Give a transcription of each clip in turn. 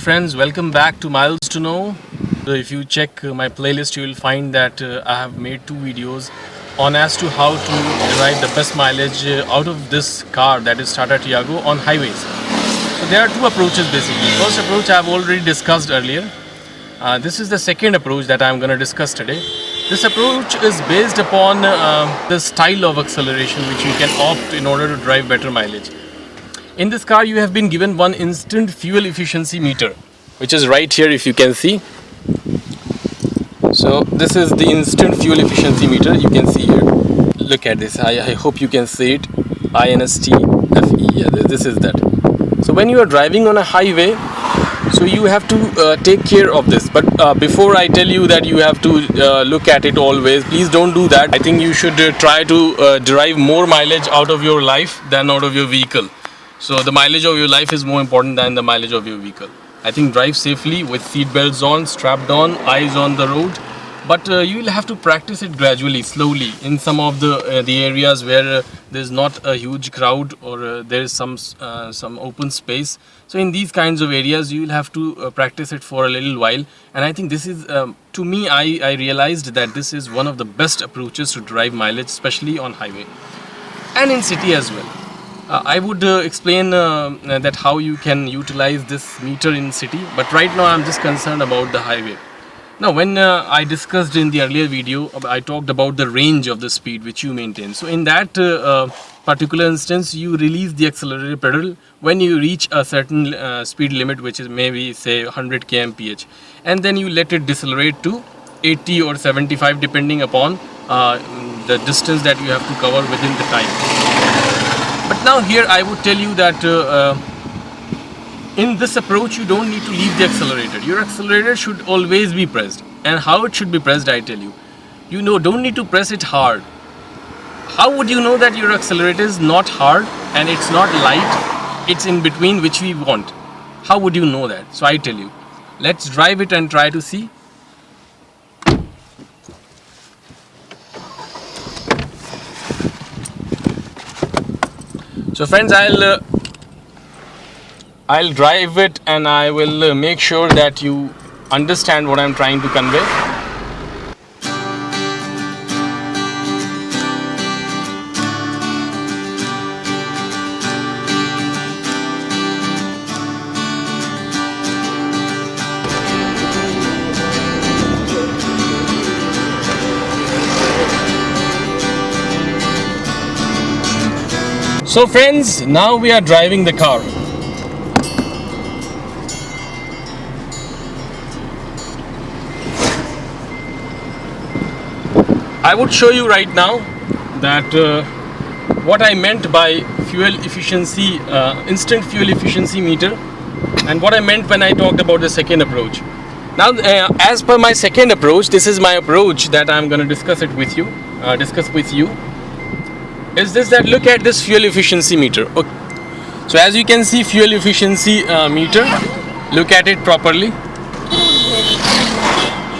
friends, welcome back to Miles to Know. If you check my playlist, you will find that I have made two videos on as to how to derive the best mileage out of this car, that is TATA Tiago, on highways. So there are two approaches basically. First approach I have already discussed earlier. This is the second approach that I am going to discuss today. This approach is based upon the style of acceleration which you can opt in order to drive better mileage. In this car you have been given one instant fuel efficiency meter, which is right here if you can see. So this is the instant fuel efficiency meter, you can see here. Look at this, I hope you can see it. INST FE, yeah, this is that. So when you are driving on a highway, so you have to take care of this. But before I tell you that you have to look at it always, please don't do that. I think you should try to derive more mileage out of your life than out of your vehicle. So the mileage of your life is more important than the mileage of your vehicle. I think drive safely with seat belts on, strapped on, eyes on the road. But you will have to practice it gradually, slowly, in some of the areas where there's not a huge crowd or there is some open space. So in these kinds of areas, you will have to practice it for a little while. And I think this is, to me, I realized that this is one of the best approaches to drive mileage, especially on highway and in city as well. I would explain that how you can utilize this meter in city, but right now I'm just concerned about the highway. Now when I discussed in the earlier video, I talked about the range of the speed which you maintain. So in that particular instance, you release the accelerator pedal when you reach a certain speed limit, which is maybe say 100 kmph, and then you let it decelerate to 80 or 75 depending upon the distance that you have to cover within the time. But now here I would tell you that in this approach you don't need to leave the accelerator. Your accelerator should always be pressed. And how it should be pressed, I tell you. You don't need to press it hard. How would you know that your accelerator is not hard and it's not light, it's in between, which we want? How would you know that? So I tell you. Let's drive it and try to see. So friends, I'll drive it and I will make sure that you understand what I'm trying to convey. So friends, now we are driving the car. I would show you right now that what I meant by fuel efficiency, instant fuel efficiency meter, and what I meant when I talked about the second approach. Now, as per my second approach, this is my approach that I'm going to discuss with you. Is this that look at this fuel efficiency meter. Okay. So as you can see, fuel efficiency meter, look at it properly.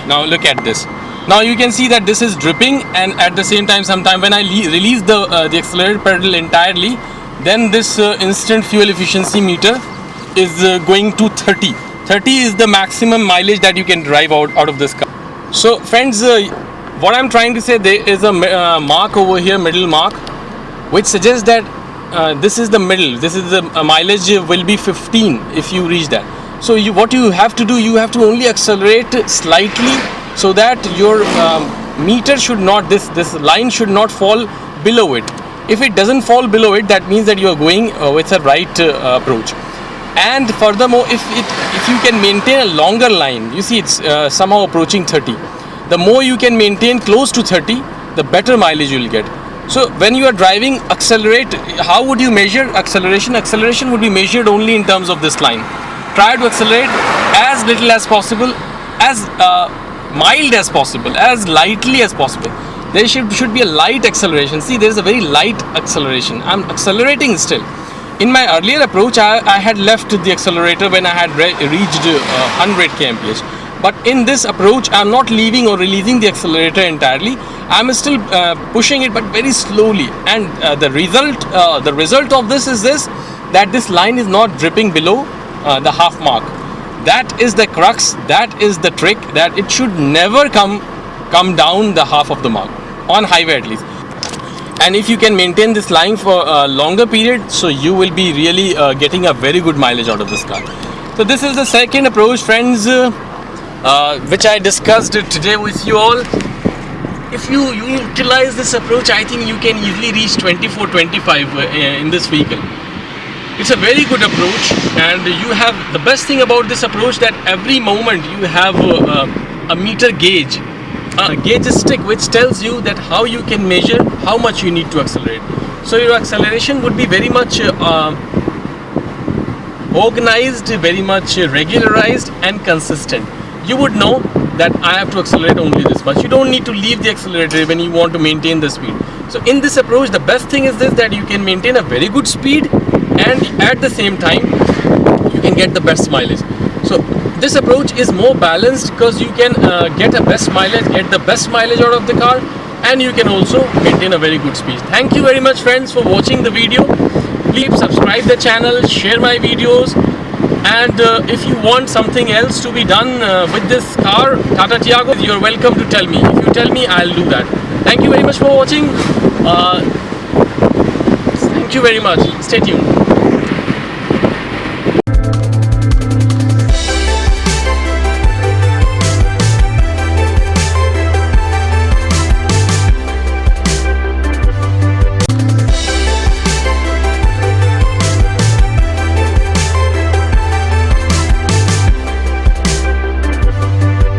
Now look at this. Now you can see that this is dripping, and at the same time, sometime when I release the accelerator pedal entirely, then this instant fuel efficiency meter is going to 30. 30 is the maximum mileage that you can drive out of this car. So friends, what I'm trying to say, there is a mark over here, middle mark, which suggests that this is the middle. This is the mileage will be 15 if you reach that. So what you have to do, you have to only accelerate slightly so that your meter should not, this line should not fall below it. If it doesn't fall below it, that means that you are going with a right approach. And furthermore, if you can maintain a longer line, you see it's somehow approaching 30. The more you can maintain close to 30, the better mileage you will get. So when you are driving, accelerate. How would you measure acceleration? Acceleration would be measured only in terms of this line. Try to accelerate as little as possible, as mild as possible, as lightly as possible. There should be a light acceleration. See, there is a very light acceleration. I'm accelerating still. In my earlier approach, I had left the accelerator when I had reached 100 kmph. But in this approach, I'm not leaving or releasing the accelerator entirely. I'm still pushing it, but very slowly. And the result of this is this, that this line is not dripping below the half mark. That is the crux, that is the trick, that it should never come down the half of the mark, on highway at least. And if you can maintain this line for a longer period, so you will be really getting a very good mileage out of this car. So this is the second approach, friends, which I discussed today with you all. If you utilize this approach, I think you can easily reach 24, 25 in this vehicle. It's a very good approach, and you have the best thing about this approach, that every moment you have a meter gauge, a gauge stick, which tells you that how you can measure how much you need to accelerate. So your acceleration would be very much organized, very much regularized and consistent. You would know that I have to accelerate only this much. You don't need to leave the accelerator when you want to maintain the speed. So in this approach, the best thing is this, that you can maintain a very good speed, and at the same time you can get the best mileage. So this approach is more balanced, because you can get the best mileage out of the car, and you can also maintain a very good speed. Thank you very much, friends, for watching the video. Please subscribe the channel, share my videos, and if you want something else to be done with this car, Tata Tiago, you're welcome to tell me. If you tell me, I'll do that. Thank you very much for watching. Thank you very much. Stay tuned.